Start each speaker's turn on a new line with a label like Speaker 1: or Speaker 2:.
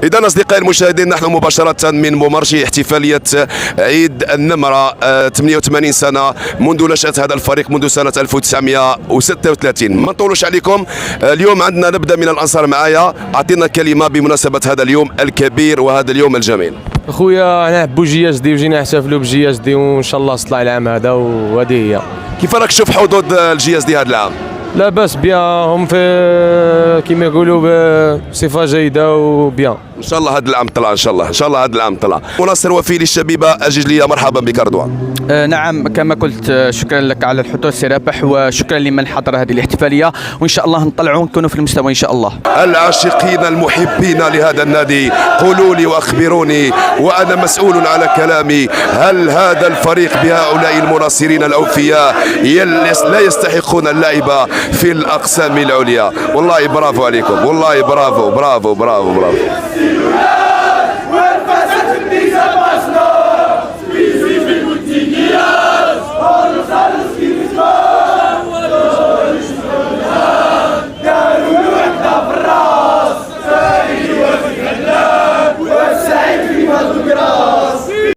Speaker 1: إذا أصدقائي المشاهدين، نحن مباشرة من ممرشي احتفالية عيد النمرة، 88 سنة منذ نشأة هذا الفريق منذ سنة 1936. ما نطولش عليكم، اليوم عندنا نبدأ من الأنصار. معايا أعطينا كلمة بمناسبة هذا اليوم الكبير وهذا اليوم الجميل.
Speaker 2: اخويا انا حبوا جيازدي وجينا نحتفلوا بجيازدي وان شاء الله تطلع العام هذا، وهذه هي.
Speaker 1: كيف راك تشوف حظوظ الجياز دي هذا العام؟
Speaker 2: لا باس بيان، هم في كما يقولوا بصفه جيده وبيان.
Speaker 1: ان شاء الله هذا العام طلع، ان شاء الله هذا العام طلع. مناصر وفي للشبيبه الجيجليه، مرحبا بك رضوان.
Speaker 3: نعم كما قلت، شكرا لك على الحضور سي رابح، وشكرا لمن حضر هذه الاحتفاليه، وان شاء الله نطلعوا ونكونوا في المستوى ان شاء الله.
Speaker 1: العاشقين المحبين لهذا النادي، قولوا لي واخبروني وانا مسؤول على كلامي، هل هذا الفريق بهؤلاء المناصرين الاوفياء لا يستحقون اللعب في الاقسام العليا؟ والله برافو عليكم، والله برافو برافو برافو برافو.